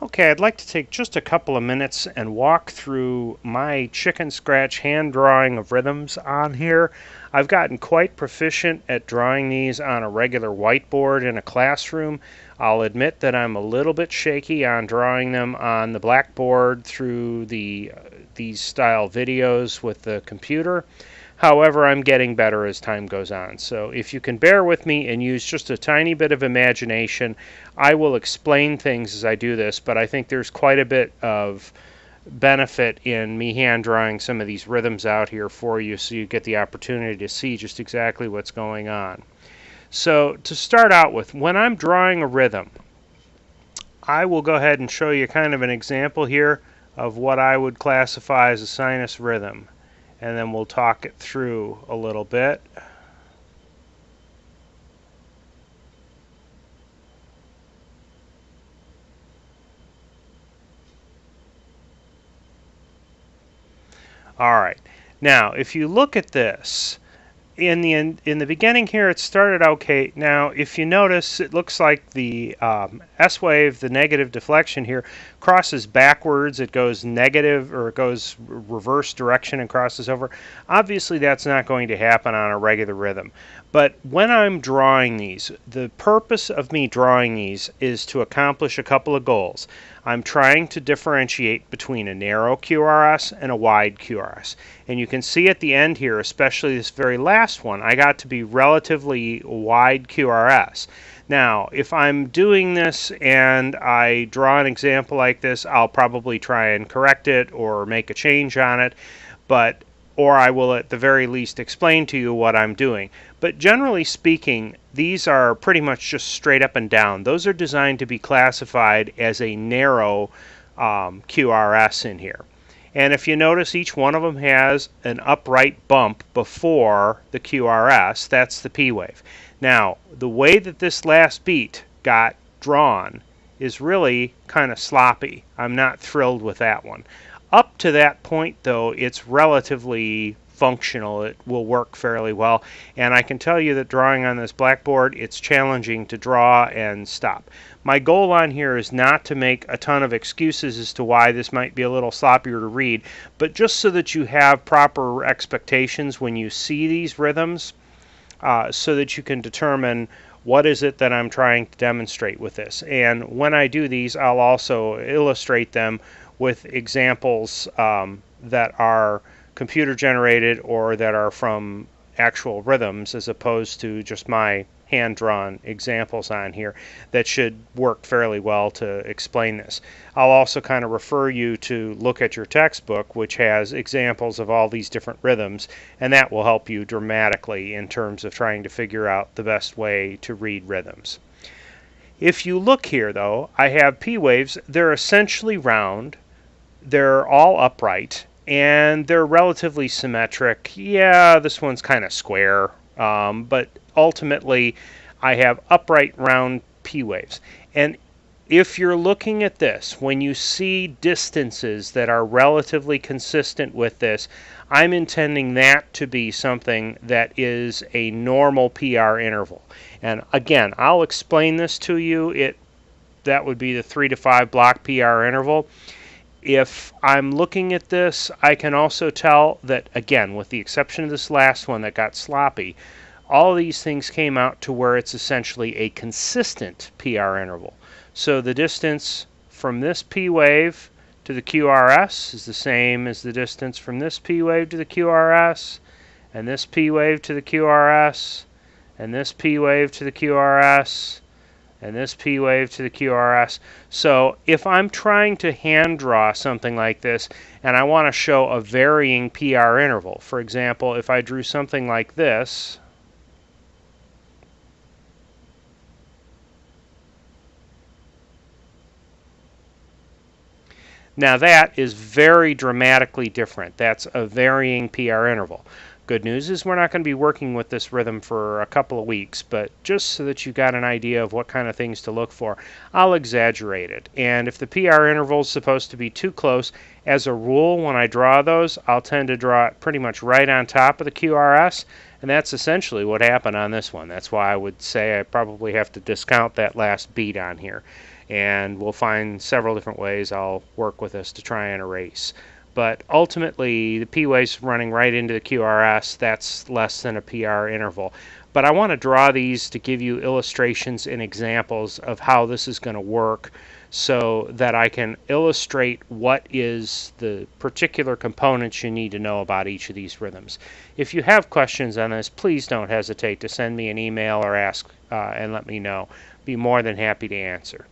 Okay, I'd like to take just a couple of minutes and walk through my chicken scratch hand drawing of rhythms on here. I've gotten quite proficient at drawing these on a regular whiteboard in a classroom. I'll admit that I'm a little bit shaky on drawing them on the blackboard through these style videos with the computer. However, I'm getting better as time goes on. So if you can bear with me and use just a tiny bit of imagination, I will explain things as I do this, but I think there's quite a bit of benefit in me hand drawing some of these rhythms out here for you so you get the opportunity to see just exactly what's going on. So to start out with, when I'm drawing a rhythm, I will go ahead and show you kind of an example here of what I would classify as a sinus rhythm, and then we'll talk it through a little bit. All right. Now, if you look at this, in the beginning here, it started okay. Now, if you notice, it looks like the S wave, the negative deflection here, crosses backwards. It goes negative, or it goes reverse direction and crosses over. Obviously, that's not going to happen on a regular rhythm. But when I'm drawing these, the purpose of me drawing these is to accomplish a couple of goals. I'm trying to differentiate between a narrow QRS and a wide QRS. And you can see at the end here, especially this very last one, I got to be relatively wide QRS. Now, if I'm doing this and I draw an example like this, I'll probably try and correct it or make a change on it, or I will at the very least explain to you what I'm doing. But generally speaking, these are pretty much just straight up and down. Those are designed to be classified as a narrow QRS in here. And if you notice, each one of them has an upright bump before the QRS. That's the P wave. Now, the way that this last beat got drawn is really kind of sloppy. I'm not thrilled with that one. Up to that point, though, it's relatively functional. It will work fairly well. And I can tell you that drawing on this blackboard, it's challenging to draw and stop. My goal on here is not to make a ton of excuses as to why this might be a little sloppier to read, but just so that you have proper expectations when you see these rhythms, so that you can determine what is it that I'm trying to demonstrate with this. And when I do these, I'll also illustrate them with examples that are computer generated or that are from actual rhythms, as opposed to just my hand-drawn examples on here that should work fairly well to explain this. I'll also kind of refer you to look at your textbook, which has examples of all these different rhythms, and that will help you dramatically in terms of trying to figure out the best way to read rhythms. If you look here, though, I have P waves. They're essentially round. They're all upright, and they're relatively symmetric. Yeah, this one's kind of square, but ultimately I have upright round P waves. And if you're looking at this, when you see distances that are relatively consistent with this, I'm intending that to be something that is a normal PR interval. And again, I'll explain this to you. That would be the 3 to 5 block PR interval. If I'm looking at this, I can also tell that, again, with the exception of this last one that got sloppy, all these things came out to where it's essentially a consistent PR interval. So the distance from this P wave to the QRS is the same as the distance from this P wave to the QRS, and this P wave to the QRS, and this P wave to the QRS, and this P wave to the QRS. So if I'm trying to hand draw something like this and I want to show a varying PR interval, for example, if I drew something like this, now that is very dramatically different. That's a varying PR interval. Good news is we're not going to be working with this rhythm for a couple of weeks, but just so that you got an idea of what kind of things to look for, I'll exaggerate it. And if the PR interval is supposed to be too close, as a rule, when I draw those, I'll tend to draw it pretty much right on top of the QRS, and that's essentially what happened on this one. That's why I would say I probably have to discount that last beat on here. and we'll find several different ways I'll work with this to try and erase. But ultimately, the P wave's running right into the QRS. That's less than a PR interval. But I want to draw these to give you illustrations and examples of how this is going to work so that I can illustrate what is the particular components you need to know about each of these rhythms. If you have questions on this, please don't hesitate to send me an email or ask and let me know. Be more than happy to answer.